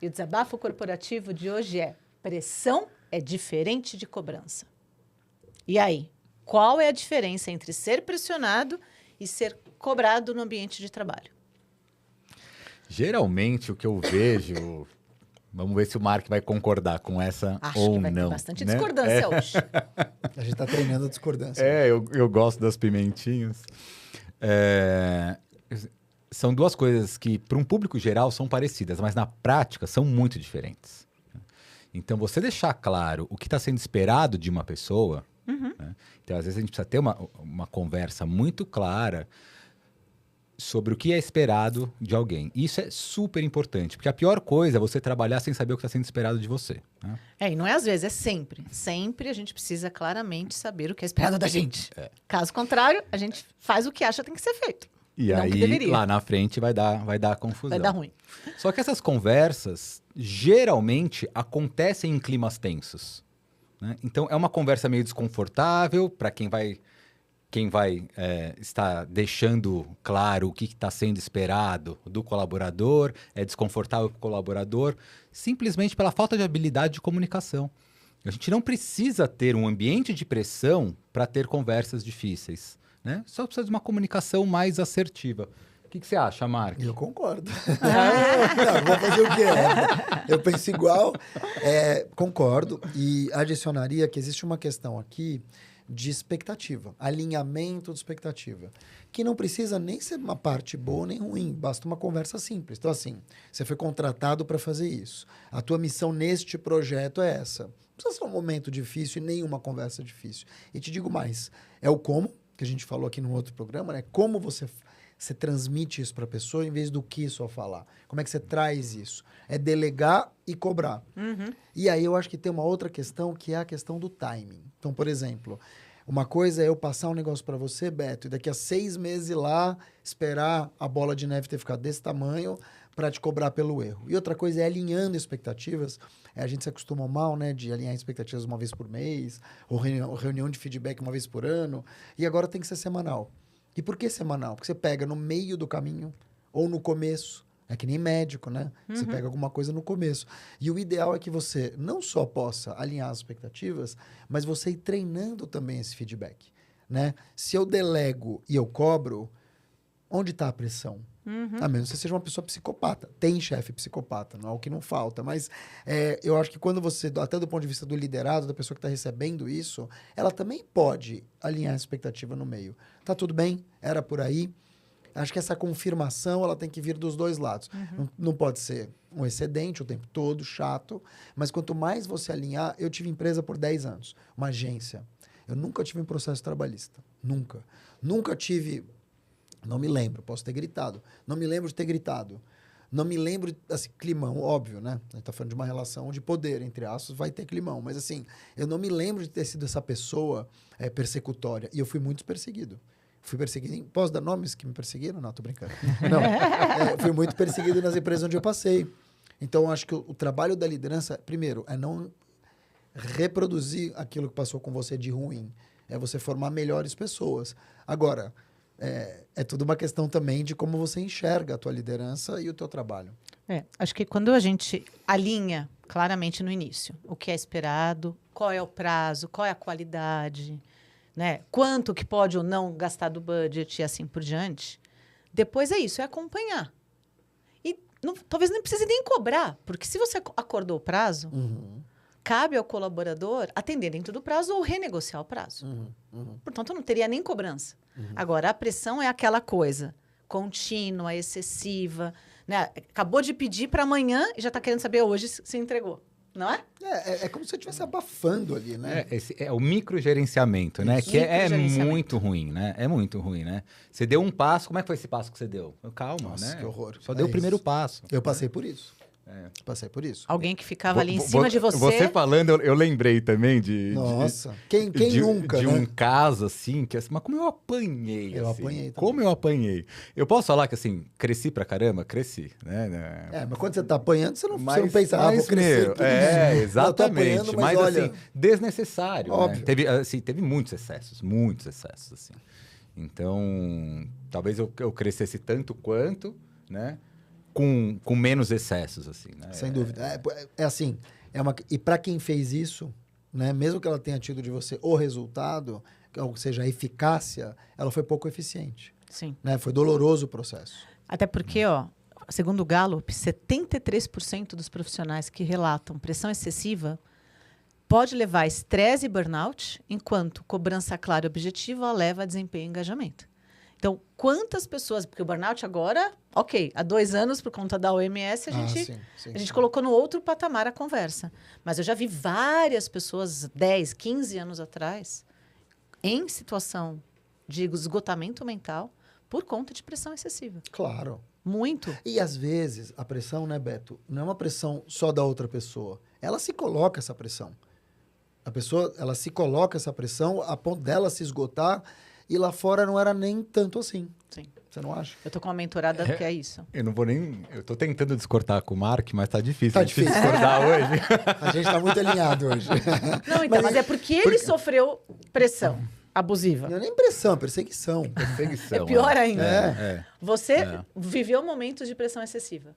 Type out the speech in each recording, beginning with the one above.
E o desabafo corporativo de hoje é: pressão é diferente de cobrança. E aí, qual é a diferença entre ser pressionado e ser cobrado no ambiente de trabalho? Geralmente, o que eu vejo... Vamos ver se o Mark vai concordar com essa Acho ou que vai ter não. bastante né? discordância hoje. A gente está treinando a discordância. Eu gosto das pimentinhas. São duas coisas que, para um público geral, são parecidas, mas na prática são muito diferentes. Então, você deixar claro o que está sendo esperado de uma pessoa... né? Então, às vezes, a gente precisa ter uma conversa muito clara sobre o que é esperado de alguém. Isso é super importante, porque a pior coisa é você trabalhar sem saber o que está sendo esperado de você. Né? E não é às vezes, é sempre. Sempre a gente precisa claramente saber o que é esperado da gente. Caso contrário, a gente faz o que acha que tem que ser feito. E não que aí, deveria. lá na frente, vai dar confusão. Vai dar ruim. Só que essas conversas, geralmente, acontecem em climas tensos. Né? Então, é uma conversa meio desconfortável para quem vai estar deixando claro o que está sendo esperado do colaborador, é desconfortável para o colaborador, simplesmente pela falta de habilidade de comunicação. A gente não precisa ter um ambiente de pressão para ter conversas difíceis. Né? Só precisa de uma comunicação mais assertiva. O que você acha, Mark? Eu concordo. Não, vou fazer o quê? Eu penso igual. Concordo. E adicionaria que existe uma questão aqui de expectativa, alinhamento de expectativa, que não precisa nem ser uma parte boa nem ruim, basta uma conversa simples. Então, assim, você foi contratado para fazer isso. A tua missão neste projeto é essa. Não precisa ser um momento difícil e nem uma conversa difícil. E te digo mais, é o como, que a gente falou aqui no outro programa, né? Como você transmite isso para a pessoa em vez do que só falar. Como é que você traz isso? É delegar e cobrar. E aí eu acho que tem uma outra questão, que é a questão do timing. Então, por exemplo, uma coisa é eu passar um negócio para você, Beto, e daqui a 6 meses ir lá esperar a bola de neve ter ficado desse tamanho para te cobrar pelo erro. E outra coisa é alinhando expectativas. A gente se acostuma mal, né, de alinhar expectativas uma vez por mês, ou reunião de feedback uma vez por ano, e agora tem que ser semanal. E por que semanal? Porque você pega no meio do caminho ou no começo. É que nem médico, né? Você pega alguma coisa no começo. E o ideal é que você não só possa alinhar as expectativas, mas você ir treinando também esse feedback, né? Se eu delego e eu cobro, onde está a pressão? A menos que você seja uma pessoa psicopata. Tem chefe psicopata, não é o que não falta. Mas eu acho que quando você, até do ponto de vista do liderado, da pessoa que está recebendo isso, ela também pode alinhar a expectativa no meio. Tá tudo bem? Era por aí. Acho que essa confirmação ela tem que vir dos dois lados. Não pode ser um excedente o tempo todo, chato. Mas quanto mais você alinhar... Eu tive empresa por 10 anos, uma agência. Eu nunca tive um processo trabalhista. Nunca. Nunca tive... Não me lembro, posso ter gritado. Não me lembro de ter gritado. Não me lembro, assim, climão, óbvio, né? A gente tá falando de uma relação de poder, entre aspas, vai ter climão. Mas, assim, eu não me lembro de ter sido essa pessoa persecutória. E eu fui muito perseguido. Fui perseguido. Posso dar nomes que me perseguiram? Não, tô brincando. Não. Fui muito perseguido nas empresas onde eu passei. Então, acho que o trabalho da liderança, primeiro, é não reproduzir aquilo que passou com você de ruim. É você formar melhores pessoas. Agora, é tudo uma questão também de como você enxerga a tua liderança e o teu trabalho. Acho que quando a gente alinha claramente no início o que é esperado, qual é o prazo, qual é a qualidade, né? Quanto que pode ou não gastar do budget e assim por diante, depois é isso, é acompanhar. E talvez não precise nem cobrar, porque se você acordou o prazo, cabe ao colaborador atender dentro do prazo ou renegociar o prazo. Portanto, não teria nem cobrança. Agora, a pressão é aquela coisa contínua, excessiva, né? Acabou de pedir para amanhã e já está querendo saber hoje se entregou, não é? É como se você estivesse abafando ali, né? É o microgerenciamento, né? Que é muito ruim, né? É muito ruim, né? Você deu um passo, como é que foi esse passo que você deu? Calma, Nossa, né? que horror. Só deu o primeiro passo. Eu passei por isso. Passei por isso. Alguém que ficava ali em cima de você. Você falando, eu lembrei também de... Nossa, quem nunca, de né? um caso, assim, que assim, mas como eu apanhei, Eu assim, apanhei também. como eu apanhei. Eu posso falar que, assim, cresci pra caramba? Cresci, né? Mas quando você tá apanhando, você não pensa, vou crescer. Exatamente. Apanhando, mas olha, assim, desnecessário. óbvio. Né? Teve muitos excessos, assim. Então, talvez eu crescesse tanto quanto, né? com menos excessos, assim, né? Sem dúvida. É assim, e para quem fez isso, né, mesmo que ela tenha tido de você o resultado, ou seja, a eficácia, ela foi pouco eficiente. Sim. Né? Foi doloroso o processo. Até porque, ó, segundo o Gallup, 73% dos profissionais que relatam pressão excessiva pode levar a estresse e burnout, enquanto cobrança clara e objetiva leva a desempenho e engajamento. Então, quantas pessoas... Porque o burnout agora, ok, há 2 anos, por conta da OMS, a gente colocou no outro patamar a conversa. Mas eu já vi várias pessoas, 10, 15 anos atrás, em situação de esgotamento mental por conta de pressão excessiva. Claro. Muito. E, às vezes, a pressão, né, Beto, não é uma pressão só da outra pessoa. Ela se coloca essa pressão. A pessoa, ela se coloca essa pressão a ponto dela se esgotar. E lá fora não era nem tanto assim. Sim. Você não acha? Eu tô com uma mentorada que é isso. Eu não vou nem... Eu tô tentando discordar com o Mark, mas tá difícil. Tá difícil discordar hoje. A gente tá muito alinhado hoje. Não, então, mas é porque ele sofreu pressão abusiva. Não é nem pressão, é perseguição. Perseguição. É pior ainda. É. Você viveu momentos de pressão excessiva.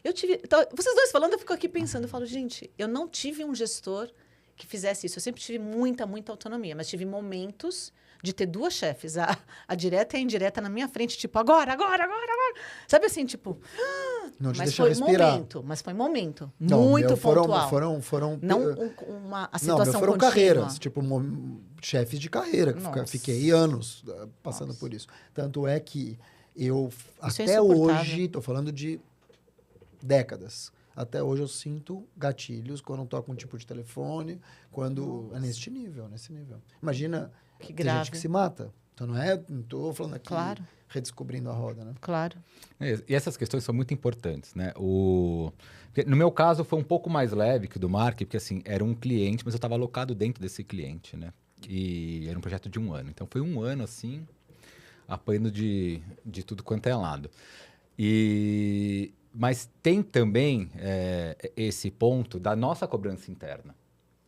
Eu tive... Então, vocês dois falando, eu fico aqui pensando. Eu falo, gente, eu não tive um gestor que fizesse isso. Eu sempre tive muita autonomia, mas tive momentos de ter 2 chefes, a direta e a indireta na minha frente, tipo, agora. Sabe assim, tipo... Não te mas deixa foi respirar. Momento. Não, muito pontual. Foram não a situação foram contínua. Carreiras, tipo, chefes de carreira. Nossa. Fiquei anos passando por isso. Tanto é que eu, Isso até é hoje, tô falando de décadas, até hoje eu sinto gatilhos quando eu toco um tipo de telefone, quando é nesse nível. Imagina... Que tem grave. gente que se mata. Então não tô falando aqui Claro. redescobrindo a roda, né? Claro. E essas questões são muito importantes, né? Porque no meu caso foi um pouco mais leve que o do Mark, porque assim, era um cliente, mas eu estava alocado dentro desse cliente, né? E era um projeto de 1 ano. Então foi 1 ano assim, apanhando de tudo quanto é lado. Mas tem também esse ponto da nossa cobrança interna.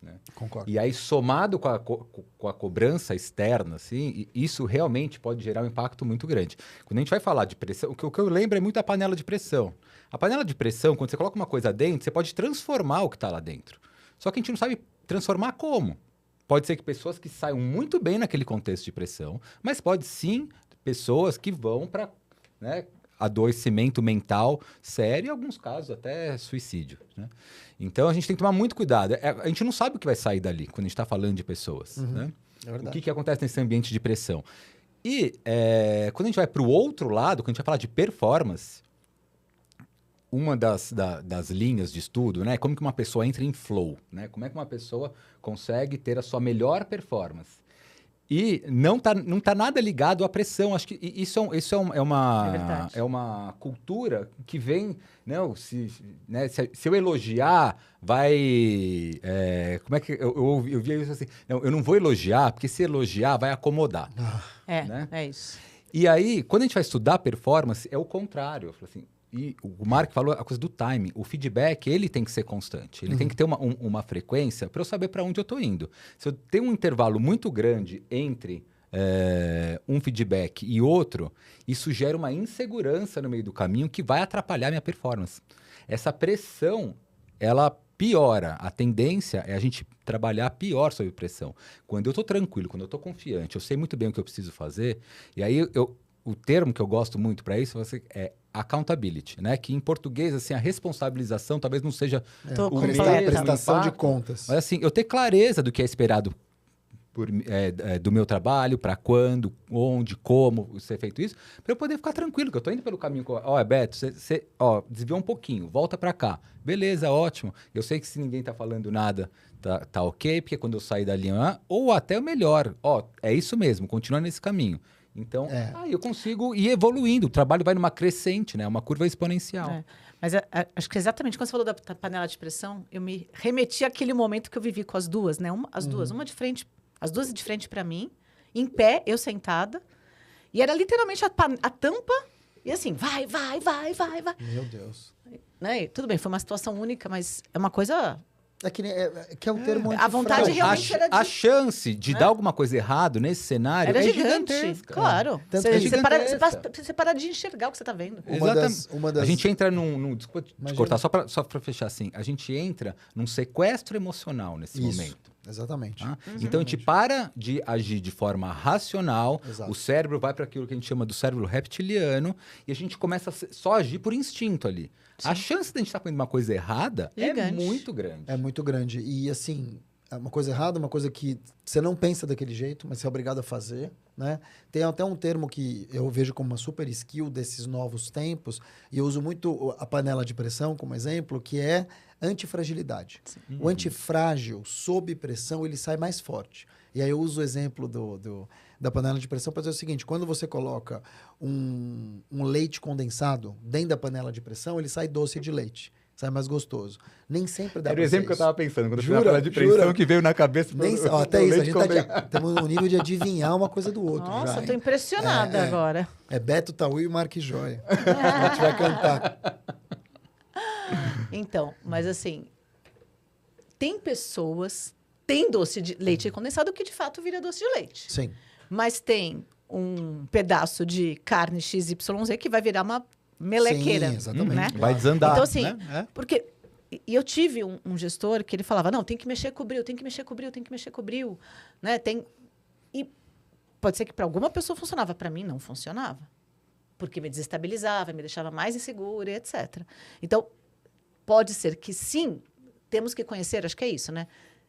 Né? Concordo. E aí, somado com a cobrança externa, assim, isso realmente pode gerar um impacto muito grande. Quando a gente vai falar de pressão, o que eu lembro é muito a panela de pressão. A panela de pressão, quando você coloca uma coisa dentro, você pode transformar o que está lá dentro. Só que a gente não sabe transformar como. Pode ser que pessoas que saiam muito bem naquele contexto de pressão, mas pode sim pessoas que vão para, né, adoecimento mental sério e, em alguns casos, até suicídio. Né? Então, a gente tem que tomar muito cuidado. A gente não sabe o que vai sair dali quando a gente está falando de pessoas. Né? É verdade. O que acontece nesse ambiente de pressão. E quando a gente vai para o outro lado, quando a gente vai falar de performance, uma das linhas de estudo, né, é como que uma pessoa entra em flow, né? Como é que uma pessoa consegue ter a sua melhor performance. E não tá nada ligado à pressão. Acho que isso é uma cultura que vem... Não, se eu elogiar, vai... como é que... Eu via isso assim... Não, eu não vou elogiar, porque se elogiar, vai acomodar. Né? É isso. E aí, quando a gente vai estudar performance, é o contrário. Eu falo assim, e o Mark falou a coisa do timing. O feedback, ele tem que ser constante. Ele tem que ter uma frequência para eu saber para onde eu estou indo. Se eu tenho um intervalo muito grande entre um feedback e outro, isso gera uma insegurança no meio do caminho que vai atrapalhar minha performance. Essa pressão, ela piora. A tendência é a gente trabalhar pior sob pressão. Quando eu estou tranquilo, quando eu estou confiante, eu sei muito bem o que eu preciso fazer, e aí o termo que eu gosto muito para isso é accountability, né? Que em português, assim, a responsabilização talvez não seja o mesmo prestação de impacto, contas. mas assim, eu ter clareza do que é esperado do meu trabalho, para quando, onde, como ser feito isso, para eu poder ficar tranquilo, que eu estou indo pelo caminho. Beto, você desviou um pouquinho, volta para cá. Beleza, ótimo. Eu sei que se ninguém está falando nada, tá ok, porque quando eu sair da linha, ou até o melhor, é isso mesmo, continua nesse caminho. Então, eu consigo ir evoluindo. O trabalho vai numa crescente, né? Uma curva exponencial. Mas acho que exatamente quando você falou da panela de pressão, eu me remeti àquele momento que eu vivi com as duas, né? As duas de frente para mim, em pé, eu sentada. E era literalmente a tampa, e assim, vai. Meu Deus. Né? Tudo bem, foi uma situação única, mas é uma coisa Que é o termo A vontade antifrágil. realmente era de... A chance de dar alguma coisa errado nesse cenário Era é gigante, gigantesca. claro. Tanto que Você para de enxergar o que você está vendo. A gente entra desculpa te Imagina. cortar, só para fechar assim. A gente entra num sequestro emocional nesse momento. Exatamente. Tá? Então a gente para de agir de forma racional, Exato. o cérebro vai para aquilo que a gente chama do cérebro reptiliano e a gente começa a só agir por instinto ali. A chance de a gente estar fazendo uma coisa errada é Gigante. muito grande. É muito grande. E assim, é uma coisa errada, uma coisa que você não pensa daquele jeito, mas você é obrigado a fazer, né? Tem até um termo que eu vejo como uma super skill desses novos tempos, e eu uso muito a panela de pressão como exemplo, que é antifragilidade. O antifrágil, sob pressão, ele sai mais forte. E aí eu uso o exemplo da panela de pressão para dizer o seguinte: quando você coloca um leite condensado dentro da panela de pressão, ele sai doce de leite. Sai mais gostoso. Nem sempre dá Era pra o exemplo que eu isso. estava pensando, quando eu Jura? fui na panela de pressão Jura? que veio na cabeça. Até isso, a gente temos um nível de adivinhar uma coisa do outro. Nossa, já, eu tô hein? impressionada agora. É Beto, Tauí e Mark Joia. A gente vai cantar. Então, mas assim, tem pessoas, tem doce de leite condensado que de fato vira doce de leite. Sim. Mas tem um pedaço de carne XYZ que vai virar uma melequeira. Sim, exatamente. Né? Vai desandar. Então, assim, né? porque... E eu tive um gestor que ele falava, não, tem que mexer com o bril, tem que mexer com o bril, tem que mexer com o bril. Né? E pode ser que para alguma pessoa funcionava, para mim não funcionava. Porque me desestabilizava, me deixava mais insegura e etc. Então, pode ser que sim, temos que conhecer, acho que é isso, né?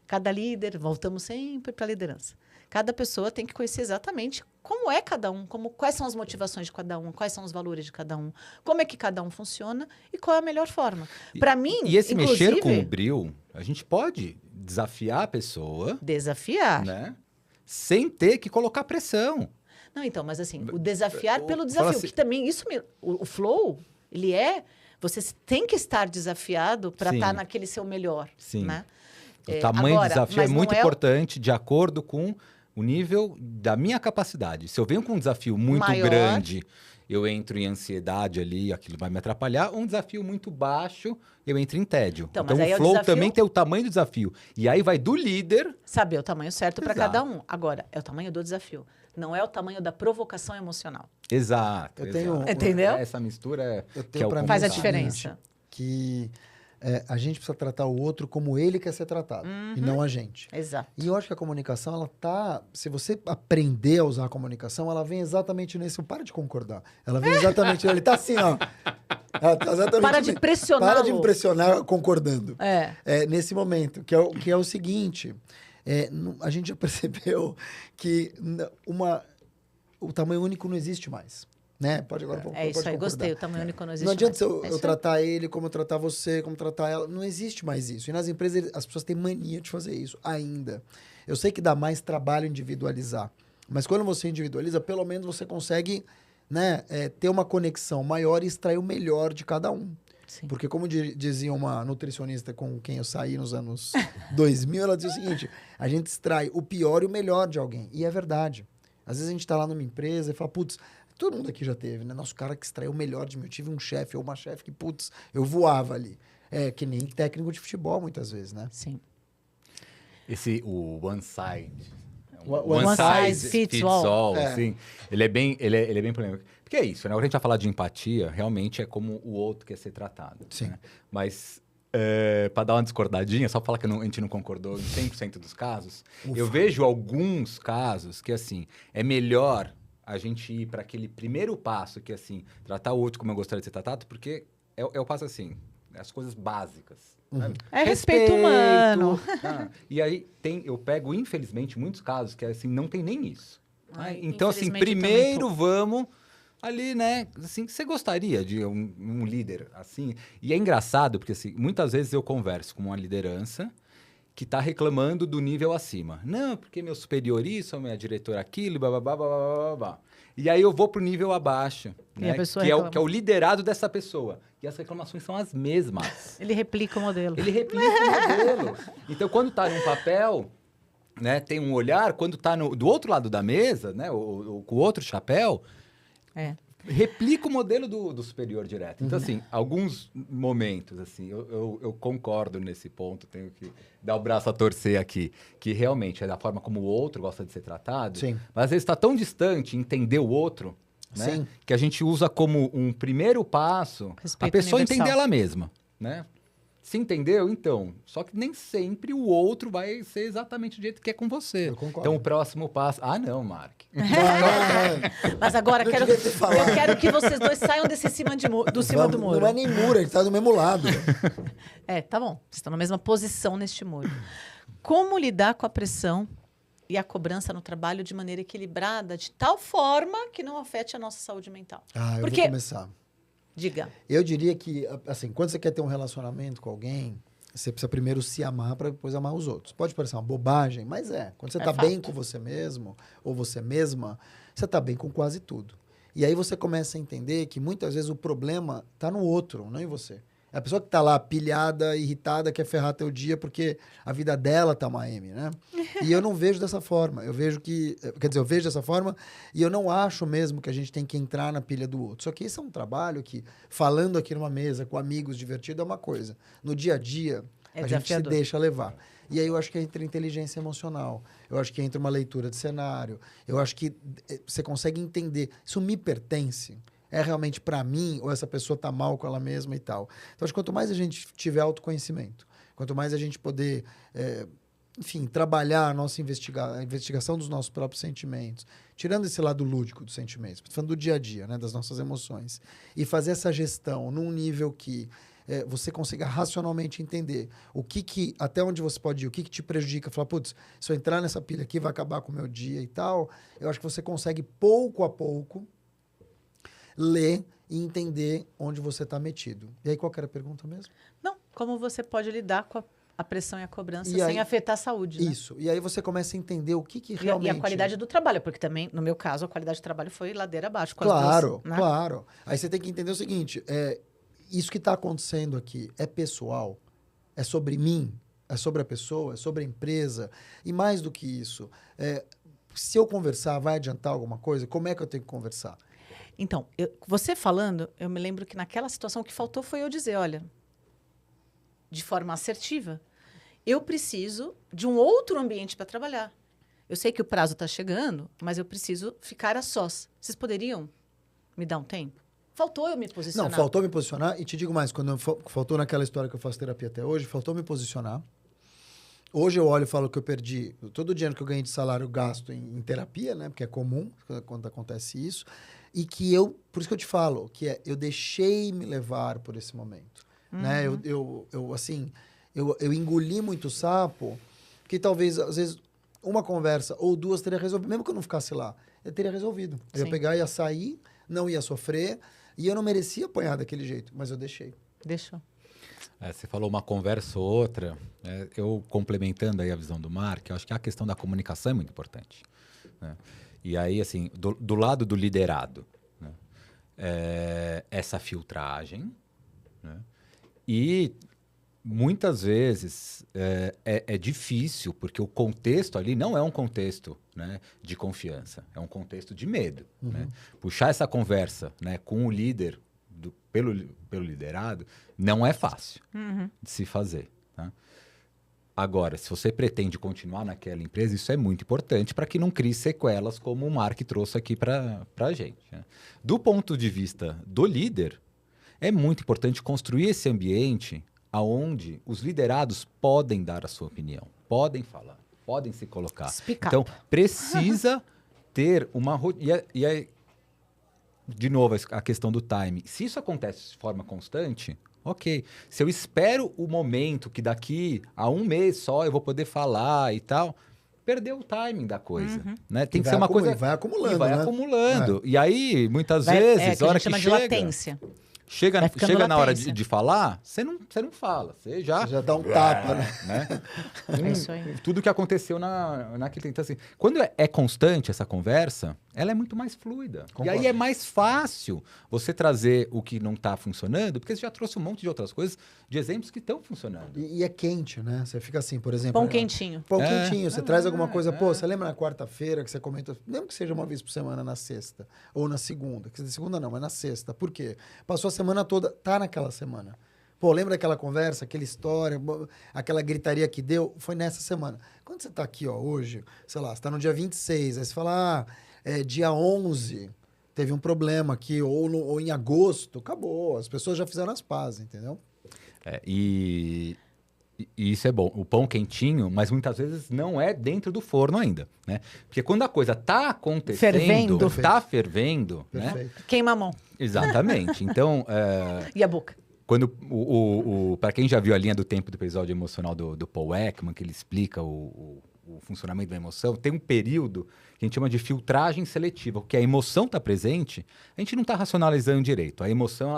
Cada líder, voltamos sempre para a liderança. Cada pessoa tem que conhecer exatamente como é cada um, quais são as motivações de cada um, quais são os valores de cada um, como é que cada um funciona e qual é a melhor forma. Para mim, E esse inclusive, mexer com o bril, a gente pode desafiar a pessoa, desafiar. né? Sem ter que colocar pressão. Não, então, mas assim, o desafiar pelo Fala desafio, assim- que também o flow, ele você tem que estar desafiado para Sim. estar naquele seu melhor, Sim. né? O tamanho agora, do desafio é mas não muito importante de acordo com o nível da minha capacidade. Se eu venho com um desafio muito Maior. grande, eu entro em ansiedade ali, aquilo vai me atrapalhar. Um desafio muito baixo, eu entro em tédio. Então, Então mas aí é o o flow desafio- também tem o tamanho do desafio. E aí vai do líder. Saber o tamanho certo para Exato. cada um. Agora, é o tamanho do desafio. Não é o tamanho da provocação emocional. Exato. Eu tenho- exato. Entendeu? Essa mistura Eu que tenho é o pra mim Faz a o complicado. diferença. Que a gente precisa tratar o outro como ele quer ser tratado, e não a gente. Exato. E eu acho que a comunicação, ela tá... Se você aprender a usar a comunicação, ela vem exatamente nesse... Para de concordar. Ela vem exatamente... Ele tá assim, ó. Ela tá exatamente... Para de pressionar. Para de me pressionar concordando. É. Nesse momento, que é o seguinte... a gente já percebeu que o tamanho único não existe mais. Né? Pode agora É isso pode aí, concordar. gostei. O tamanho único não existe Não adianta mais. eu tratar ele como eu tratar você, como tratar ela. Não existe mais isso. E nas empresas, as pessoas têm mania de fazer isso ainda. Eu sei que dá mais trabalho individualizar. Mas quando você individualiza, pelo menos você consegue, né, ter uma conexão maior e extrair o melhor de cada um. Sim. Porque como dizia uma nutricionista com quem eu saí nos anos 2000, ela dizia o seguinte: a gente extrai o pior e o melhor de alguém. E é verdade. Às vezes a gente está lá numa empresa e fala, putz, todo mundo aqui já teve, né? Nosso cara que extraiu o melhor de mim. Eu tive um chefe ou uma chefe que, putz, eu voava ali. É que nem técnico de futebol, muitas vezes, né? Sim. O one side. One size fits all. Assim, ele é bem polêmico. Porque é isso, né? Quando a gente vai falar de empatia, realmente é como o outro quer ser tratado. Sim. Né? Mas, para dar uma discordadinha, só falar que a gente não concordou em 100% dos casos, eu vejo alguns casos que, assim, é melhor a gente ir para aquele primeiro passo, que, assim, tratar o outro como eu gostaria de ser tratado, porque é o passo, assim, as coisas básicas. Sabe? É respeito humano. E aí eu pego, infelizmente, muitos casos que assim, não tem nem isso. Ai, Então, assim, infelizmente, eu primeiro também vamos ali, né? Assim, você gostaria de um líder assim? E é engraçado, porque assim, muitas vezes eu converso com uma liderança que está reclamando do nível acima. Não, porque meu superior isso, minha diretora aquilo, blá, blá, blá, blá, blá, blá. E aí eu vou pro nível abaixo, E né? a pessoa que é reclama. o liderado dessa pessoa. E as reclamações são as mesmas. Ele replica o modelo. Ele replica o modelo. Então, quando está num papel, né, tem um olhar. Quando está do outro lado da mesa, né, com o outro chapéu, replica o modelo do superior direto. Então, assim, alguns momentos, assim, eu concordo nesse ponto, tenho que dar o braço a torcer aqui, que realmente é da forma como o outro gosta de ser tratado, Sim. mas às vezes está tão distante entender o outro, né, Sim. que a gente usa como um primeiro passo Respeito a pessoa universal. entender ela mesma, né? Se entendeu? Então. Só que nem sempre o outro vai ser exatamente do jeito que é com você. Eu concordo. Então, o próximo passo... Ah, não, Mark. Mas agora Não eu devia ter falado. quero que vocês dois saiam desse cima do muro. Não é nem muro, a gente tá do mesmo lado. Tá bom. Vocês estão na mesma posição neste muro. Como lidar com a pressão e a cobrança no trabalho de maneira equilibrada, de tal forma que não afete a nossa saúde mental? Eu Porque- vou começar. Diga. Eu diria que, assim, quando você quer ter um relacionamento com alguém, você precisa primeiro se amar para depois amar os outros. Pode parecer uma bobagem, mas é. Quando você tá fato. bem com você mesmo, ou você mesma, você tá bem com quase tudo. E aí você começa a entender que muitas vezes o problema tá no outro, não em você. É a pessoa que tá lá pilhada, irritada, quer ferrar teu dia porque a vida dela tá uma M, né? E eu não vejo dessa forma. Eu vejo que... Quer dizer, eu vejo dessa forma e eu não acho mesmo que a gente tem que entrar na pilha do outro. Só que isso é um trabalho que, falando aqui numa mesa com amigos divertido, é uma coisa. No dia a dia, É a gente se desafiador. deixa levar. E aí eu acho que entra inteligência emocional. Eu acho que entra uma leitura de cenário. Eu acho que você consegue entender. Isso me pertence? É realmente para mim ou essa pessoa tá mal com ela mesma e tal? Então, acho que quanto mais a gente tiver autoconhecimento, quanto mais a gente poder, enfim, trabalhar a nossa investigação dos nossos próprios sentimentos, tirando esse lado lúdico dos sentimentos, falando do dia a dia, né, das nossas emoções, e fazer essa gestão num nível que você consiga racionalmente entender até onde você pode ir, o que te prejudica, falar, putz, se eu entrar nessa pilha aqui vai acabar com o meu dia e tal, eu acho que você consegue pouco a pouco ler e entender onde você está metido. E aí, qual que era a pergunta mesmo? Não, como você pode lidar com a pressão e a cobrança E sem aí- afetar a saúde, né? Isso. E aí você começa a entender o que E realmente... a qualidade do trabalho, porque também, no meu caso, a qualidade do trabalho foi ladeira abaixo. Com as Claro, duas, né? claro. Aí você tem que entender o seguinte, isso que está acontecendo aqui é pessoal? É sobre mim? É sobre a pessoa? É sobre a empresa? E mais do que isso, se eu conversar, vai adiantar alguma coisa? Como é que eu tenho que conversar? Então, você falando, eu me lembro que naquela situação o que faltou foi eu dizer, olha, de forma assertiva, eu preciso de um outro ambiente para trabalhar. Eu sei que o prazo está chegando, mas eu preciso ficar a sós. Vocês poderiam me dar um tempo? Faltou eu me posicionar. Não, faltou me posicionar. E te digo mais, quando faltou naquela história que eu faço terapia até hoje, faltou me posicionar. Hoje eu olho e falo que eu perdi todo o dinheiro que eu ganhei de salário, eu gasto em terapia, né? Porque é comum quando acontece isso. E que por isso que eu te falo, que eu deixei me levar por esse momento. Né? Eu engoli muito sapo, que talvez, às vezes, uma conversa ou duas teria resolvido. Mesmo que eu não ficasse lá, eu teria resolvido. Eu ia Sim. pegar, ia sair, não ia sofrer, e eu não merecia apanhar daquele jeito, mas eu deixei. Deixou. Você falou uma conversa ou outra, eu complementando aí a visão do Mark, eu acho que a questão da comunicação é muito importante, né? E aí, assim, do lado do liderado, né, essa filtragem, né, e muitas vezes é difícil, porque o contexto ali não é um contexto, né, de confiança, é um contexto de medo. Né? Puxar essa conversa, né, com o líder, pelo liderado, não é fácil de se fazer. Tá? Agora, se você pretende continuar naquela empresa, isso é muito importante para que não crie sequelas como o Mark trouxe aqui para a gente. Né? Do ponto de vista do líder, é muito importante construir esse ambiente onde os liderados podem dar a sua opinião, podem falar, podem se colocar. Speak up. Então, precisa ter uma... E aí, de novo, a questão do time. Se isso acontece de forma constante, ok. Se eu espero o momento que daqui a um mês só eu vou poder falar e tal, perdeu o timing da coisa. Né? Tem que ser uma coisa... E vai acumulando, E vai né? acumulando. E aí, muitas Que vezes, a a hora gente que chama chega... de latência. Chega Vai ficando na hora latência. de falar, você não fala. Você Você já dá um tapa, né? É isso aí. Tudo que aconteceu naquele... Então, assim, quando é constante essa conversa, ela é muito mais fluida. Concordo. E aí é mais fácil você trazer o que não está funcionando, porque você já trouxe um monte de outras coisas, de exemplos que estão funcionando. E é quente, né? Você fica assim, por exemplo... Pão quentinho. Pão É. quentinho, você traz alguma coisa, pô, você lembra na quarta-feira que você comentou, mesmo que seja uma vez por semana na sexta, ou na segunda, que segunda não, mas na sexta, por quê? Passou a semana toda, tá naquela semana. Pô, lembra daquela conversa, aquela história, aquela gritaria que deu? Foi nessa semana. Quando você tá aqui, ó, hoje, sei lá, você tá no dia 26, aí você fala, dia 11, teve um problema aqui, ou em agosto, acabou, as pessoas já fizeram as pazes, entendeu? E isso é bom. O pão quentinho, mas muitas vezes não é dentro do forno ainda, né? Porque quando a coisa tá acontecendo, Fervendo. tá fervendo, né? Perfeito. Queima a mão. Exatamente. Então, E a boca. quando para quem já viu a linha do tempo do episódio emocional do Paul Ekman, que ele explica o funcionamento da emoção, tem um período que a gente chama de filtragem seletiva, porque a emoção está presente, a gente não está racionalizando direito. A emoção,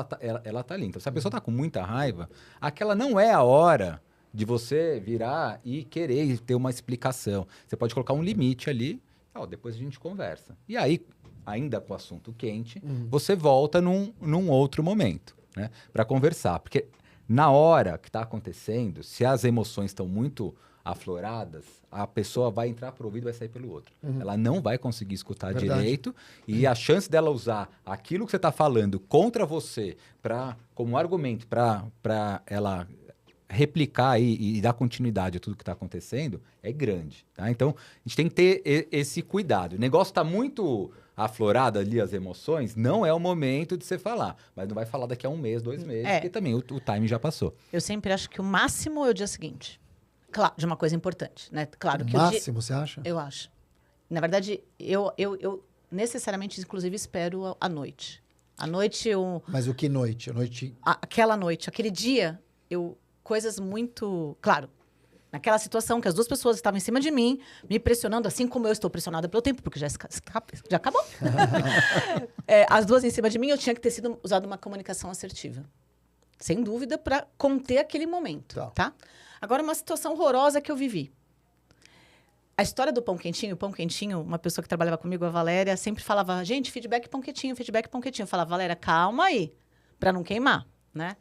ela tá ali. Então, se a pessoa está com muita raiva, aquela não é a hora de você virar e querer ter uma explicação. Você pode colocar um limite ali, depois a gente conversa. E aí, ainda com o assunto quente, você volta num outro momento, né, para conversar. Porque na hora que está acontecendo, se as emoções estão muito afloradas, a pessoa vai entrar por um ouvido e vai sair pelo outro. Ela não vai conseguir escutar Verdade. direito e a chance dela usar aquilo que você está falando contra você como argumento para ela replicar e dar continuidade a tudo que está acontecendo é grande. Tá? Então, a gente tem que ter esse cuidado. O negócio está muito aflorado ali, as emoções, não é o momento de você falar. Mas não vai falar daqui a 1 mês, 2 meses, porque também o time já passou. Eu sempre acho que o máximo é o dia seguinte. Claro, de uma coisa importante, né? Claro que Máximo, você acha? eu acho. Na verdade, eu necessariamente, inclusive, espero a noite. À noite, Mas o que noite? A noite... aquela noite, aquele dia, coisas muito... Claro, naquela situação que as duas pessoas estavam em cima de mim, me pressionando, assim como eu estou pressionada pelo tempo, porque já acabou. As duas em cima de mim, eu tinha que ter usado uma comunicação assertiva. Sem dúvida, para conter aquele momento, tá? Agora, uma situação horrorosa que eu vivi. A história do pão quentinho, uma pessoa que trabalhava comigo, a Valéria, sempre falava, gente, feedback pão quentinho. Eu falava, Valéria, calma aí, para não queimar, né?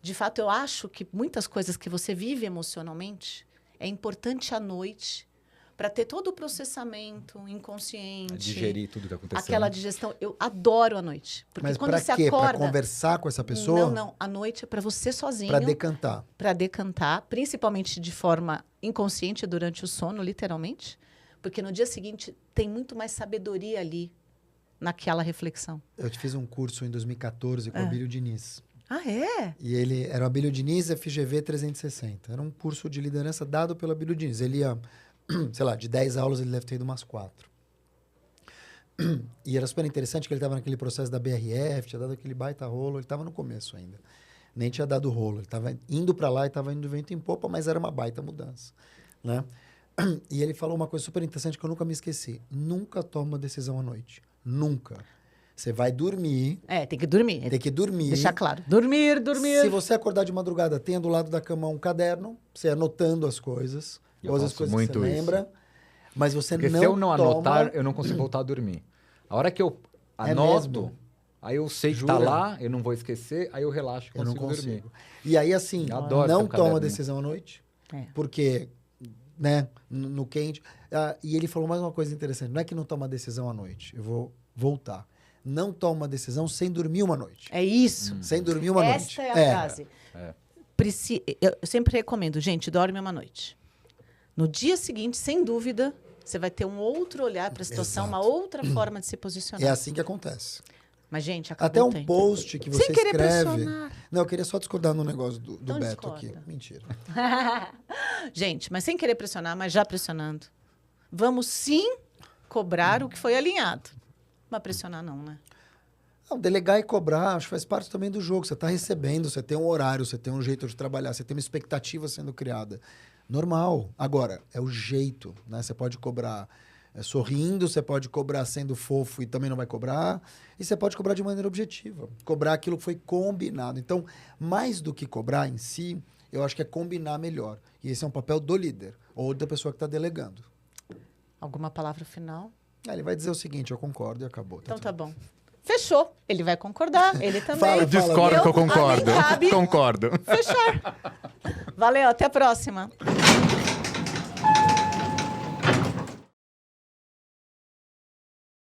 De fato, eu acho que muitas coisas que você vive emocionalmente é importante à noite para ter todo o processamento inconsciente. Digerir tudo que aconteceu. Aquela digestão. Eu adoro a noite. Porque Mas quando pra você quê? acorda... Pra conversar com essa pessoa? Não. A noite é para você sozinho. Pra decantar. Para decantar, principalmente de forma inconsciente durante o sono, literalmente. Porque no dia seguinte tem muito mais sabedoria ali naquela reflexão. Eu te fiz um curso em 2014 com o Abílio Diniz. Ah, é? E ele era o Abílio Diniz FGV 360. Era um curso de liderança dado pelo Abílio Diniz. Ele ia, sei lá, de 10 aulas ele deve ter ido umas 4. E era super interessante que ele estava naquele processo da BRF, tinha dado aquele baita rolo, ele estava no começo ainda. Nem tinha dado rolo, ele estava indo para lá e estava indo vento em popa, mas era uma baita mudança, né? E ele falou uma coisa super interessante que eu nunca me esqueci. Nunca toma uma decisão à noite. Nunca. Você vai dormir. Tem que dormir. Tem que dormir. Deixar claro. Dormir. Se você acordar de madrugada, tenha do lado da cama um caderno, você anotando as coisas, Eu ou as faço coisas que muito você isso. lembra, mas você Porque não se eu não anotar, toma... eu não consigo voltar a dormir. A hora que eu É anoto, mesmo? aí eu sei que Jura? tá lá, eu não vou esquecer, aí eu relaxo e Eu não consigo dormir. consigo. E aí, assim, Eu adoro não ter um toma caderninho. decisão à noite, É. porque, né, no quente... e ele falou mais uma coisa interessante. Não é que não toma decisão à noite. Eu vou voltar. Não toma decisão sem dormir uma noite. É isso. Sem dormir uma noite. Esta é a frase. É. Eu sempre recomendo, gente, dorme uma noite. No dia seguinte, sem dúvida, você vai ter um outro olhar para a situação, Exato. uma outra forma de se posicionar. É assim que acontece. Mas, gente, acabou Até o um tempo. post que você Sem querer escreve... pressionar. Não, eu queria só discordar no negócio do Então Beto discorda. aqui. Mentira. Gente, mas sem querer pressionar, mas já pressionando. Vamos sim cobrar o que foi alinhado. Mas pressionar não, né? Não, delegar e cobrar, acho que faz parte também do jogo. Você está recebendo, você tem um horário, você tem um jeito de trabalhar, você tem uma expectativa sendo criada. Normal. Agora, é o jeito, né? Você pode cobrar sorrindo, você pode cobrar sendo fofo e também não vai cobrar. E você pode cobrar de maneira objetiva. Cobrar aquilo que foi combinado. Então, mais do que cobrar em si, eu acho que é combinar melhor. E esse é um papel do líder ou da pessoa que está delegando. Alguma palavra final? Ele vai dizer o seguinte, eu concordo e acabou. Então tá bom. Fechou. Ele vai concordar. Ele também. Fala, Eu discordo que eu concordo. A mim cabe Concordo. fechar. Valeu, até a próxima.